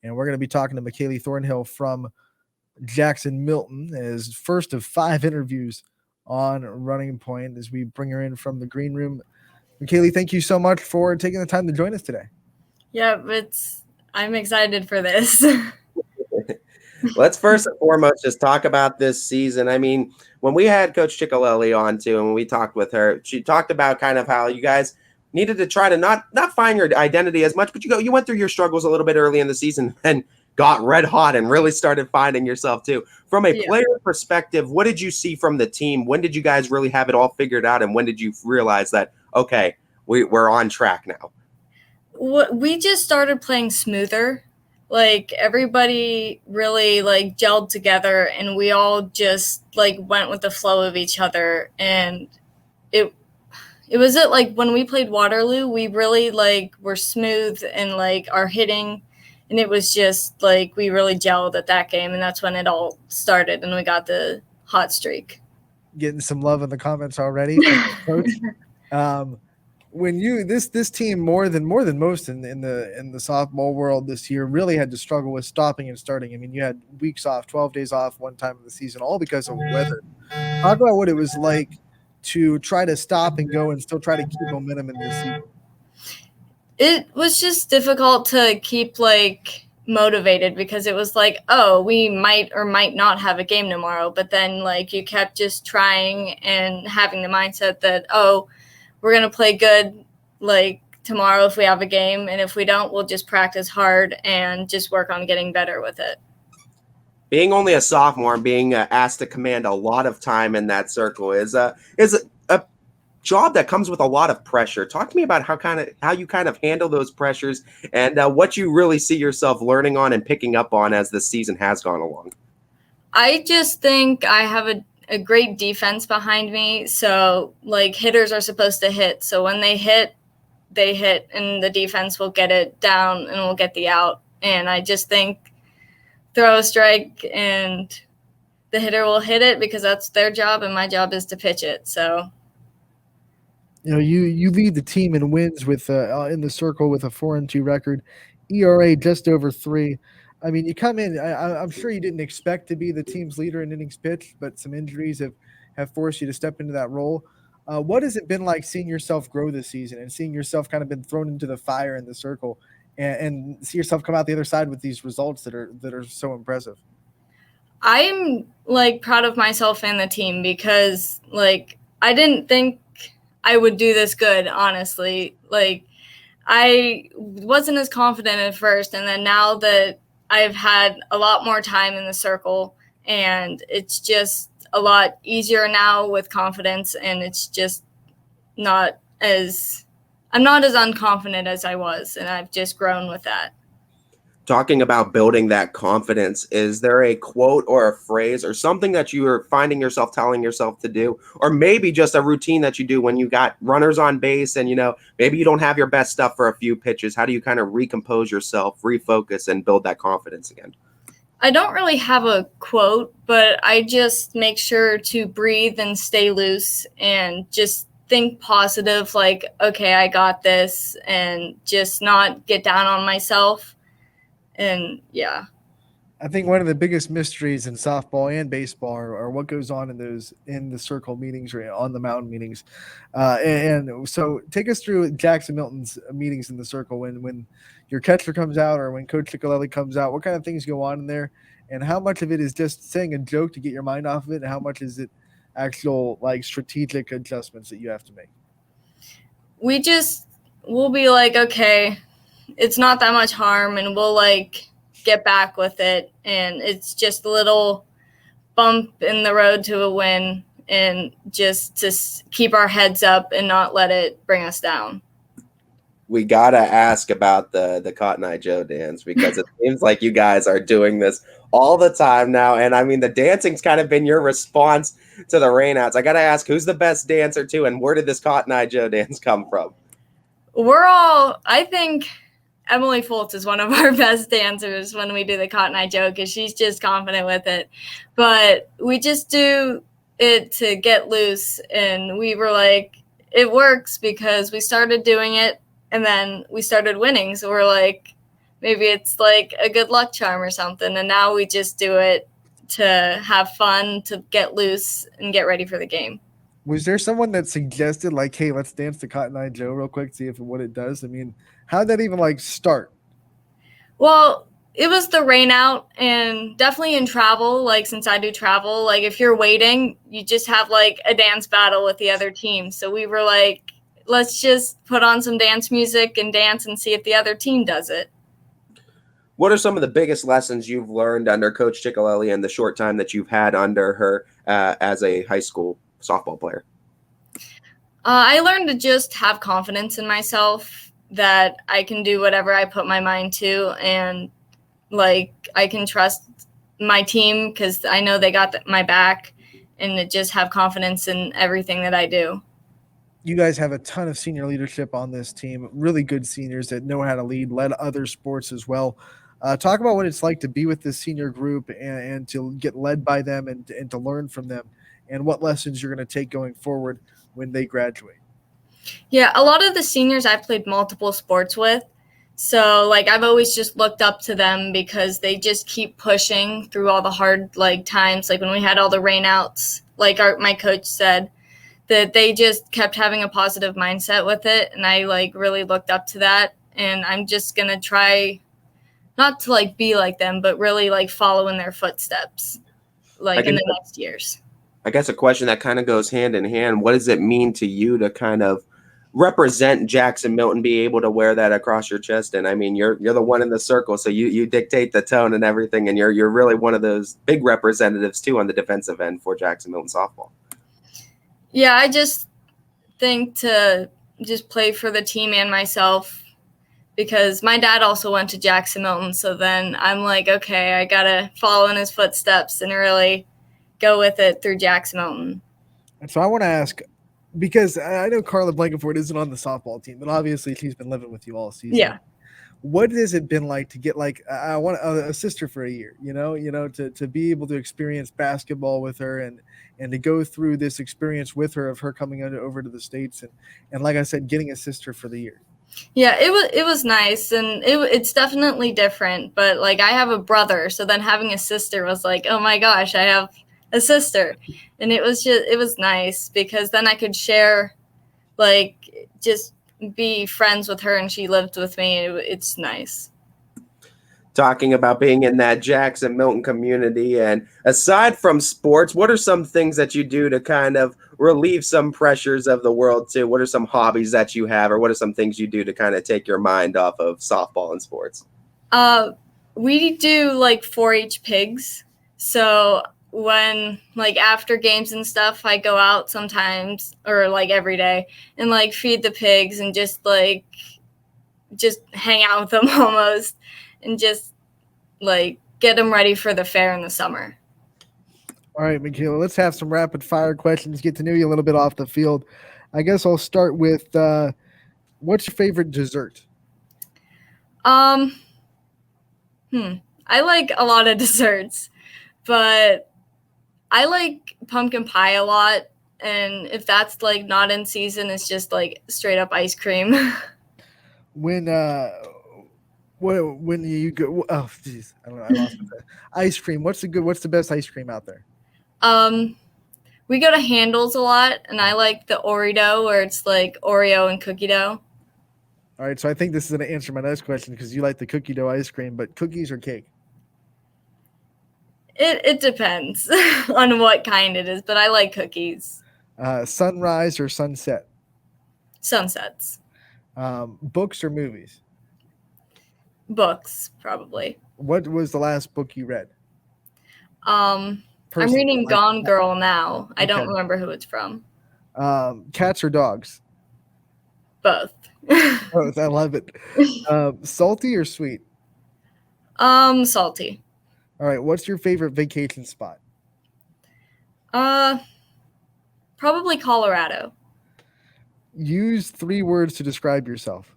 And we're going to be talking to Macayle Thornhill from Jackson Milton as first of 5 interviews on Running Point as we bring her in from the green room. Macayle, thank you so much for taking the time to join us today. Yeah, I'm excited for this. Let's first and foremost just talk about this season. I mean, when we had Coach Ciccalelli on too, and when we talked with her, she talked about kind of how you guys needed to try to not find your identity as much, but you went through your struggles a little bit early in the season and got red hot and really started finding yourself too. From a player perspective, what did you see from the team? When did you guys really have it all figured out, and when did you realize that, okay, we're on track now? We just started playing smoother. Like, everybody really, like, gelled together, and we all just, like, went with the flow of each other. And it was like, when we played Waterloo, we really, like, were smooth and, like, our hitting. And it was just, like, we really gelled at that game, and that's when it all started, and we got the hot streak. Getting some love in the comments already from Coach. When this team more than most in the softball world this year really had to struggle with stopping and starting. I mean, you had weeks off, 12 days off one time in the season, all because of weather. Talk about what it was like to try to stop and go and still try to keep momentum in this season. It was just difficult to keep, like, motivated because it was like, oh, we might or might not have a game tomorrow. But then, like, you kept just trying and having the mindset that, oh, we're going to play good, like, tomorrow if we have a game. And if we don't, we'll just practice hard and just work on getting better with it. Being only a sophomore and being asked to command a lot of time in that circle is a job that comes with a lot of pressure. Talk to me about how you kind of handle those pressures and what you really see yourself learning on and picking up on as the season has gone along. I just think I have a great defense behind me. So, like, hitters are supposed to hit. So when they hit, and the defense will get it down and we'll get the out. And I just think throw a strike and the hitter will hit it because that's their job, and my job is to pitch it. So, you know, you lead the team in wins with in the circle with a 4-2 record, ERA just over 3. I mean, you come in. I'm sure you didn't expect to be the team's leader in innings pitched, but some injuries have forced you to step into that role. What has it been like seeing yourself grow this season and seeing yourself kind of been thrown into the fire in the circle, and see yourself come out the other side with these results that are so impressive? I'm, like, proud of myself and the team because, like, I didn't think I would do this good, honestly. Like, I wasn't as confident at first, and then now that I've had a lot more time in the circle, and it's just a lot easier now with confidence, and it's just I'm not as unconfident as I was, and I've just grown with that. Talking about building that confidence, is there a quote or a phrase or something that you are finding yourself telling yourself to do, or maybe just a routine that you do when you got runners on base and, maybe you don't have your best stuff for a few pitches? How do you kind of recompose yourself, refocus, and build that confidence again? I don't really have a quote, but I just make sure to breathe and stay loose and just think positive, like, okay, I got this, and just not get down on myself. And yeah, I think one of the biggest mysteries in softball and baseball are what goes on in the circle meetings or on the mountain meetings. And so take us through Jackson Milton's meetings in the circle when your catcher comes out or when Coach Ciccalelli comes out. What kind of things go on in there, and how much of it is just saying a joke to get your mind off of it, and how much is it actual, like, strategic adjustments that you have to make? We'll be like, okay, it's not that much harm, and we'll, like, get back with it, and it's just a little bump in the road to a win, and just to keep our heads up and not let it bring us down. We gotta ask about the Cotton Eye Joe dance, because it seems like you guys are doing this all the time now, and I mean, the dancing's kind of been your response to the rainouts. I gotta ask, who's the best dancer too, and where did this Cotton Eye Joe dance come from? I think Emily Foltz is one of our best dancers when we do the Cotton Eye Joe, because she's just confident with it. But we just do it to get loose, and we were like, it works because we started doing it, and then we started winning. So we're like, maybe it's like a good luck charm or something. And now we just do it to have fun, to get loose and get ready for the game. Was there someone that suggested like, hey, let's dance to Cotton Eye Joe real quick, see if what it does? I mean, how'd that even like start? Well, it was the rain out, and definitely in travel, like since I do travel, like if you're waiting, you just have like a dance battle with the other team. So we were like, let's just put on some dance music and dance and see if the other team does it. What are some of the biggest lessons you've learned under Coach Ciccalelli and the short time that you've had under her as a high school softball player? I learned to just have confidence in myself, that I can do whatever I put my mind to, and like I can trust my team because I know they got my back, and to just have confidence in everything that I do. You guys have a ton of senior leadership on this team, really good seniors that know how to lead, led other sports as well. Talk about what it's like to be with this senior group and to get led by them and to learn from them, and what lessons you're going to take going forward when they graduate. Yeah, a lot of the seniors I played multiple sports with. So like I've always just looked up to them because they just keep pushing through all the hard like times. Like when we had all the rainouts, like my coach said, that they just kept having a positive mindset with it, and I like really looked up to that. And I'm just gonna try not to like be like them, but really like follow in their footsteps, like in the next years. I guess a question that kind of goes hand in hand. What does it mean to you to kind of represent Jackson Milton, be able to wear that across your chest? And I mean, you're the one in the circle, so you dictate the tone and everything, and you're really one of those big representatives too on the defensive end for Jackson Milton softball. Yeah, I just think to just play for the team and myself, because my dad also went to Jackson Milton. So then I'm like, okay, I got to follow in his footsteps and really go with it through Jackson Milton. And so I want to ask, because I know Carla Blankenford isn't on the softball team, but obviously she's been living with you all season. Yeah. What has it been like to get like, I want a sister for a year, to be able to experience basketball with her and to go through this experience with her of her coming over to the States and like I said, getting a sister for the year? Yeah, it was nice, and it's definitely different, but like I have a brother, so then having a sister was like, oh my gosh, I have a sister. And it was nice because then I could share, like just be friends with her, and she lived with me. It's nice. Talking about being in that Jackson Milton community, and aside from sports, what are some things that you do to kind of relieve some pressures of the world too? What are some hobbies that you have, or what are some things you do to kind of take your mind off of softball and sports? We do like 4-H pigs. So when like after games and stuff, I go out sometimes or like every day and like feed the pigs and just hang out with them almost, and just like get them ready for the fair in the summer. All right, Macayle, let's have some rapid fire questions, get to know you a little bit off the field. I guess I'll start with what's your favorite dessert? I like a lot of desserts, but I like pumpkin pie a lot. And if that's like not in season, it's just like straight up ice cream. When you go, oh geez, I don't know, I lost my ice cream. What's the best ice cream out there? We go to Handles a lot, and I like the Oreo, where it's like Oreo and cookie dough. All right, so I think this is going to answer my next question because you like the cookie dough ice cream, but cookies or cake? It depends on what kind it is, but I like cookies. Sunrise or sunset? Sunsets. Books or movies? Books, probably. What was the last book you read? I'm reading Gone Girl now. I don't remember who it's from. Cats or dogs? Both. Both. I love it. Salty or sweet? Salty. All right. What's your favorite vacation spot? Probably Colorado. Use 3 words to describe yourself.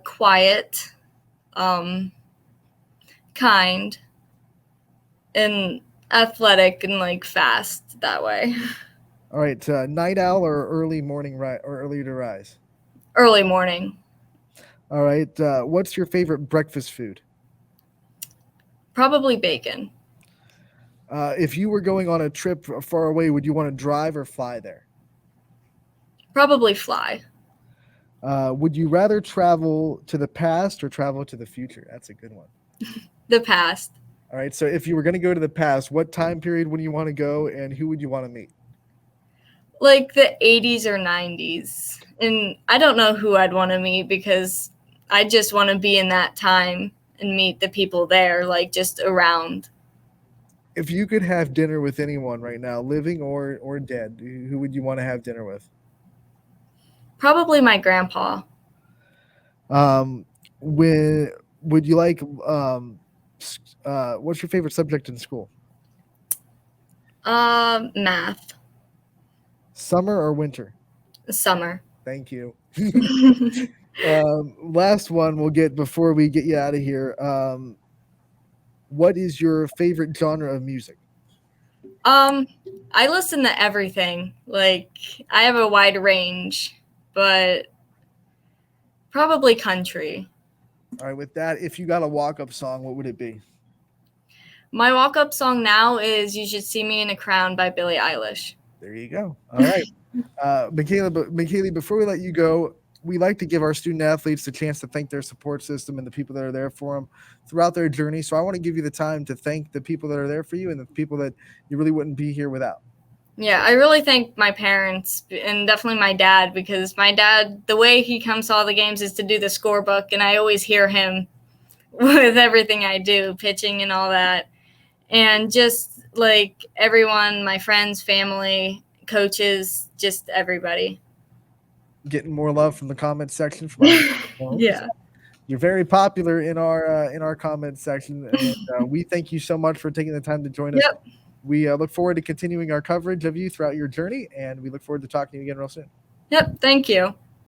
Quiet, kind, and athletic, and like fast that way. All right. Night owl or early morning or early to rise? Early morning. All right. What's your favorite breakfast food? Probably bacon. If you were going on a trip far away, would you want to drive or fly there? Probably fly. Would you rather travel to the past or travel to the future? That's a good one. The past. All right. So if you were going to go to the past, what time period would you want to go, and who would you want to meet? Like the 80s or 90s. And I don't know who I'd want to meet because I just want to be in that time and meet the people there, like just around. If you could have dinner with anyone right now, living or dead, who would you want to have dinner with? Probably my grandpa. When would you like? What's your favorite subject in school? Math. Summer or winter? Summer. Thank you. Last one we'll get before we get you out of here. What is your favorite genre of music? I listen to everything. Like I have a wide range, but probably country. All right, with that, if you got a walk-up song, what would it be? My walk-up song now is "You Should See Me in a Crown" by Billie Eilish. There you go. All right. Macayle, before we let you go, we like to give our student athletes the chance to thank their support system and the people that are there for them throughout their journey. So I want to give you the time to thank the people that are there for you and the people that you really wouldn't be here without. Yeah, I really thank my parents and definitely my dad, because my dad, the way he comes to all the games is to do the scorebook, and I always hear him with everything I do, pitching and all that. And just like everyone, my friends, family, coaches, just everybody. Getting more love from the comment section. From Yeah. You're very popular in our comment section, and we thank you so much for taking the time to join us. Yep. We look forward to continuing our coverage of you throughout your journey, and we look forward to talking to you again real soon. Yep. Thank you.